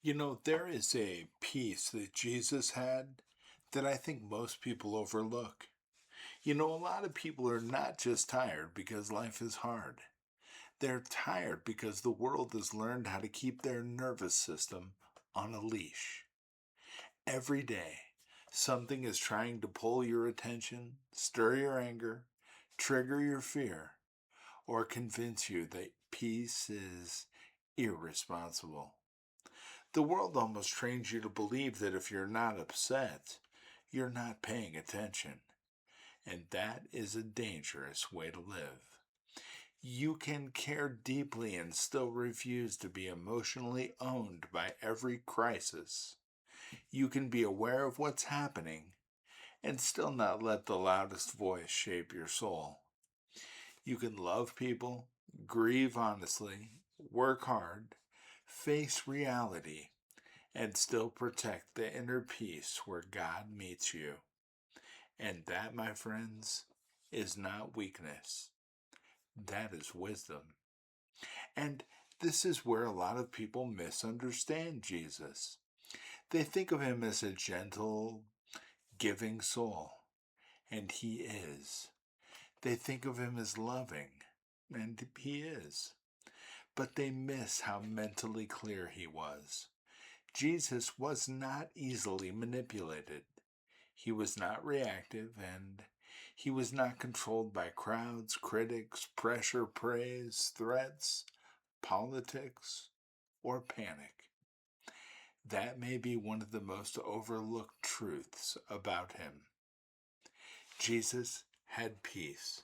There is a peace that Jesus had that I think most people overlook. A lot of people are not just tired because life is hard. They're tired because the world has learned how to keep their nervous system on a leash. Every day, something is trying to pull your attention, stir your anger, trigger your fear, or convince you that peace is irresponsible. The world almost trains you to believe that if you're not upset, you're not paying attention. And that is a dangerous way to live. You can care deeply and still refuse to be emotionally owned by every crisis. You can be aware of what's happening and still not let the loudest voice shape your soul. You can love people, grieve honestly, work hard, face reality, and still protect the inner peace where God meets you. And that, my friends, is not weakness. That is wisdom. And this is where a lot of people misunderstand Jesus. They think of him as a gentle, giving soul, and he is. They think of him as loving, and he is. But they miss how mentally clear he was. Jesus was not easily manipulated. He was not reactive, and he was not controlled by crowds, critics, pressure, praise, threats, politics, or panic. That may be one of the most overlooked truths about him. Jesus had peace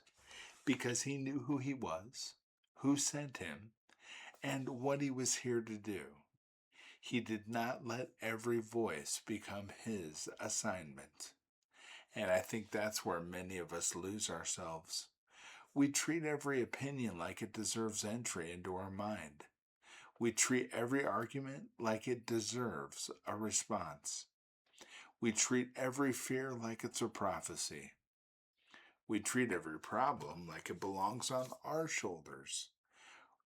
because he knew who he was, who sent him, and what he was here to do. He did not let every voice become his assignment. And I think that's where many of us lose ourselves. We treat every opinion like it deserves entry into our mind. We treat every argument like it deserves a response. We treat every fear like it's a prophecy. We treat every problem like it belongs on our shoulders.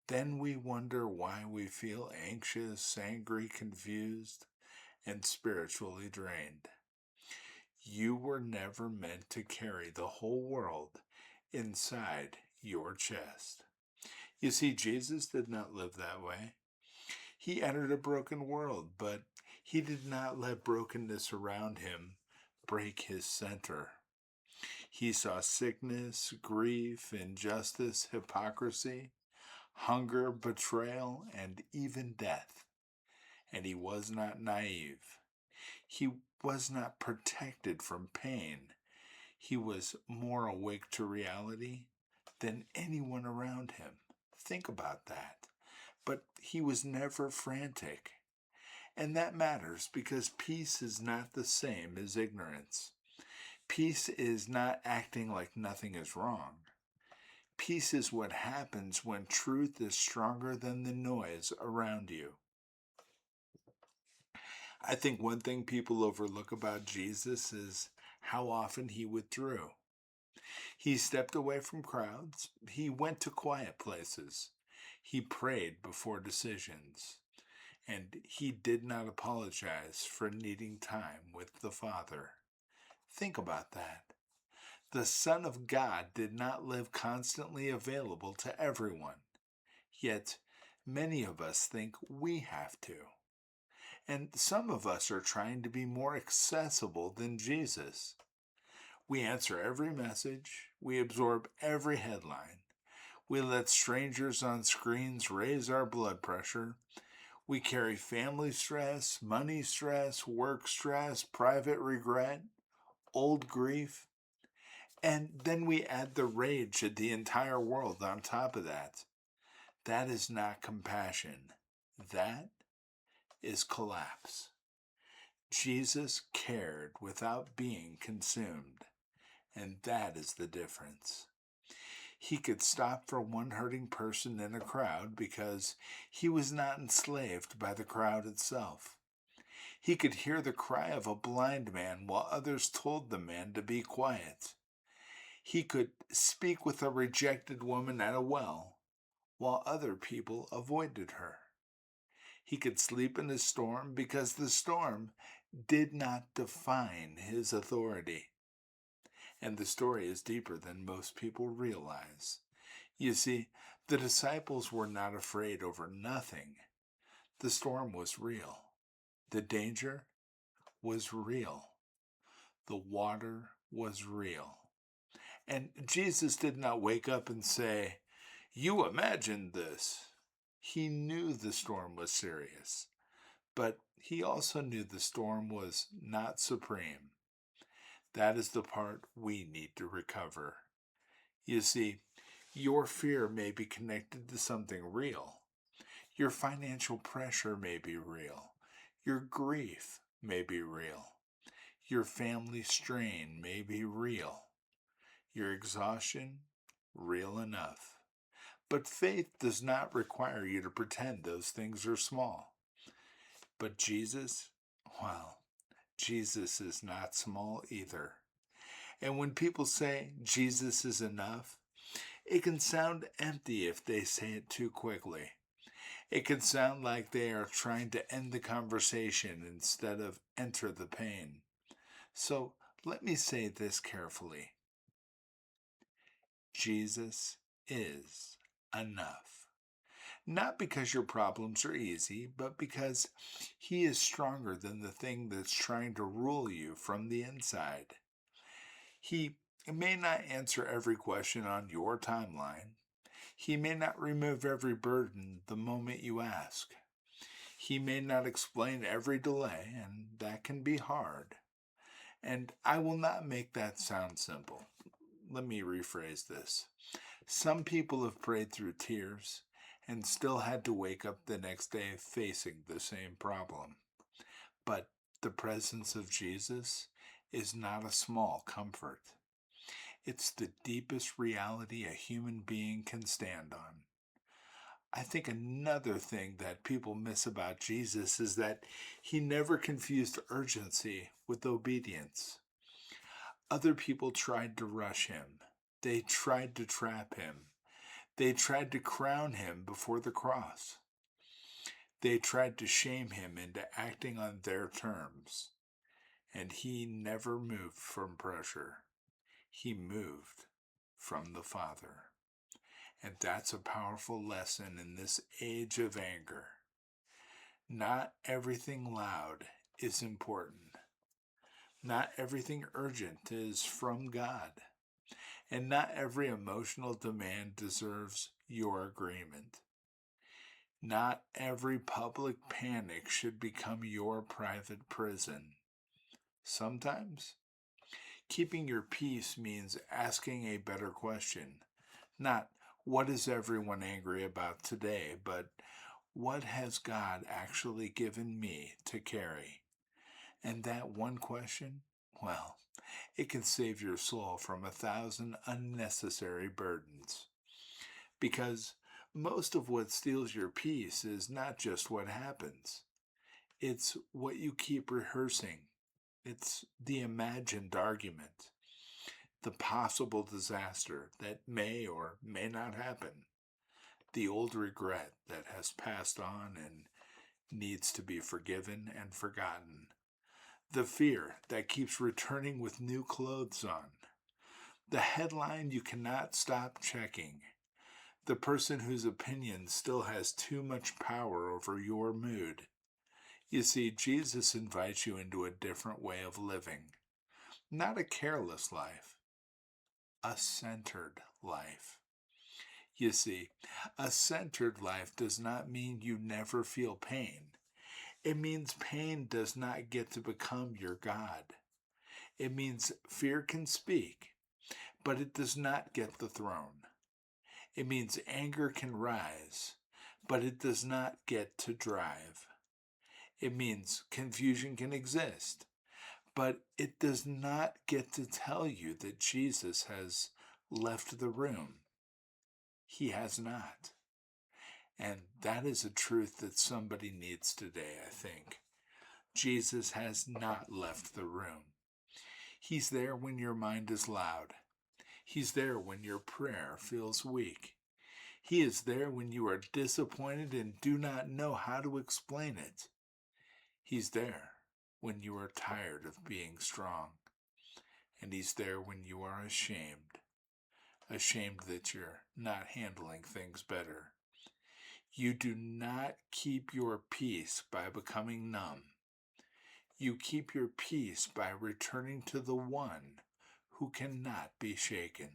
Then we wonder why we feel anxious, angry, confused, and spiritually drained. You were never meant to carry the whole world inside your chest. You see, Jesus did not live that way. He entered a broken world, but he did not let brokenness around him break his center. He saw sickness, grief, injustice, hypocrisy, hunger, betrayal, and even death. And he was not naive. He was not protected from pain. He was more awake to reality than anyone around him. Think about that. But he was never frantic. And that matters because peace is not the same as ignorance. Peace is not acting like nothing is wrong. Peace is what happens when truth is stronger than the noise around you. I think one thing people overlook about Jesus is how often he withdrew. He stepped away from crowds. He went to quiet places. He prayed before decisions. And he did not apologize for needing time with the Father. Think about that. The Son of God did not live constantly available to everyone. Yet, many of us think we have to. And some of us are trying to be more accessible than Jesus. We answer every message. We absorb every headline. We let strangers on screens raise our blood pressure. We carry family stress, money stress, work stress, private regret, old grief. And then we add the rage at the entire world on top of that. That is not compassion. That is collapse. Jesus cared without being consumed. And that is the difference. He could stop for one hurting person in a crowd because he was not enslaved by the crowd itself. He could hear the cry of a blind man while others told the man to be quiet. He could speak with a rejected woman at a well while other people avoided her. He could sleep in the storm because the storm did not define his authority. And the story is deeper than most people realize. You see, the disciples were not afraid over nothing. The storm was real. The danger was real. The water was real. And Jesus did not wake up and say, "You imagined this." He knew the storm was serious, but he also knew the storm was not supreme. That is the part we need to recover. You see, your fear may be connected to something real. Your financial pressure may be real. Your grief may be real. Your family strain may be real. Your exhaustion, real enough. But faith does not require you to pretend those things are small. But Jesus, well, Jesus is not small either. And when people say Jesus is enough, it can sound empty if they say it too quickly. It can sound like they are trying to end the conversation instead of enter the pain. So let me say this carefully. Jesus is enough. Not because your problems are easy, but because he is stronger than the thing that's trying to rule you from the inside. He may not answer every question on your timeline. He may not remove every burden the moment you ask. He may not explain every delay, and that can be hard. And I will not make that sound simple. Let me rephrase this. Some people have prayed through tears and still had to wake up the next day facing the same problem. But the presence of Jesus is not a small comfort. It's the deepest reality a human being can stand on. I think another thing that people miss about Jesus is that he never confused urgency with obedience. Other people tried to rush him. They tried to trap him. They tried to crown him before the cross. They tried to shame him into acting on their terms. And he never moved from pressure. He moved from the Father. And that's a powerful lesson in this age of anger. Not everything loud is important. Not everything urgent is from God. And not every emotional demand deserves your agreement. Not every public panic should become your private prison. Sometimes, keeping your peace means asking a better question. Not, what is everyone angry about today, but what has God actually given me to carry? And that one question, well, it can save your soul from 1,000 unnecessary burdens. Because most of what steals your peace is not just what happens. It's what you keep rehearsing. It's the imagined argument, the possible disaster that may or may not happen, the old regret that has passed on and needs to be forgiven and forgotten, the fear that keeps returning with new clothes on, the headline you cannot stop checking, the person whose opinion still has too much power over your mood. You see, Jesus invites you into a different way of living. Not a careless life, a centered life. You see, a centered life does not mean you never feel pain. It means pain does not get to become your God. It means fear can speak, but it does not get the throne. It means anger can rise, but it does not get to drive. It means confusion can exist, but it does not get to tell you that Jesus has left the room. He has not. And that is a truth that somebody needs today, I think. Jesus has not left the room. He's there when your mind is loud. He's there when your prayer feels weak. He is there when you are disappointed and do not know how to explain it. He's there when you are tired of being strong. And He's there when you are ashamed that you're not handling things better. You do not keep your peace by becoming numb. You keep your peace by returning to the one who cannot be shaken.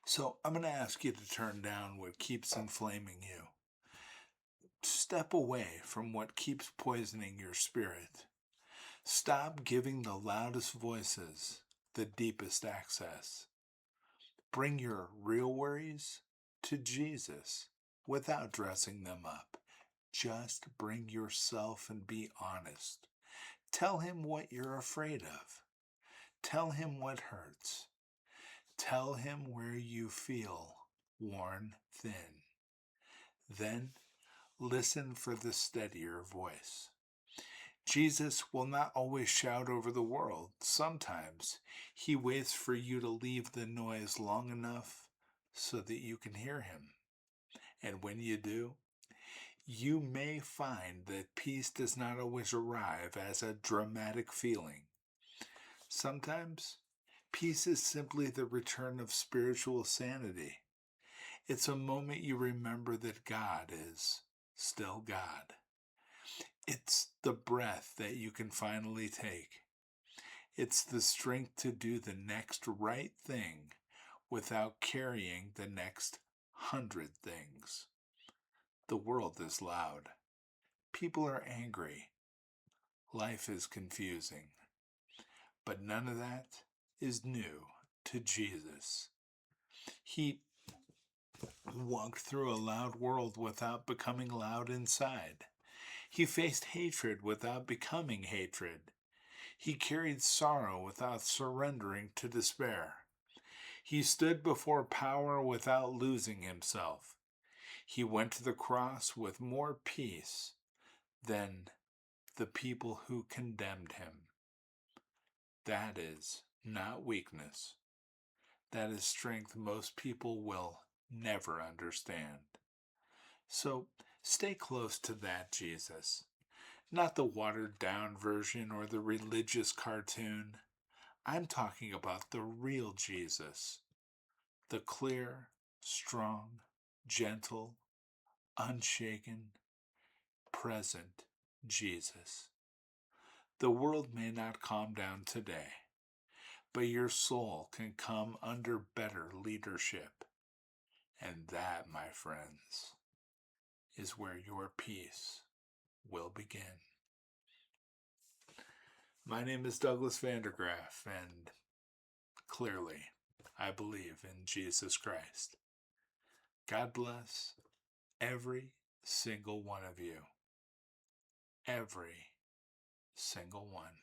So I'm going to ask you to turn down what keeps inflaming you. Step away from what keeps poisoning your spirit. Stop giving the loudest voices the deepest access. Bring your real worries to Jesus without dressing them up. Just bring yourself and be honest. Tell Him what you're afraid of. Tell Him what hurts. Tell Him where you feel worn thin. Then listen for the steadier voice. Jesus will not always shout over the world. Sometimes He waits for you to leave the noise long enough so that you can hear Him. And when you do, you may find that peace does not always arrive as a dramatic feeling. Sometimes, peace is simply the return of spiritual sanity. It's a moment you remember that God is still God. It's the breath that you can finally take. It's the strength to do the next right thing without carrying the next 100 things. The world is loud. People are angry. Life is confusing. But none of that is new to Jesus. He walked through a loud world without becoming loud inside. He faced hatred without becoming hatred. He carried sorrow without surrendering to despair. He stood before power without losing himself. He went to the cross with more peace than the people who condemned him. That is not weakness. That is strength most people will never understand. So stay close to that Jesus, not the watered down version or the religious cartoon. I'm talking about the real Jesus, the clear, strong, gentle, unshaken, present Jesus. The world may not calm down today, but your soul can come under better leadership. And that, my friends, is where your peace will begin. My name is Douglas Vandergraph, and clearly, I believe in Jesus Christ. God bless every single one of you. Every single one.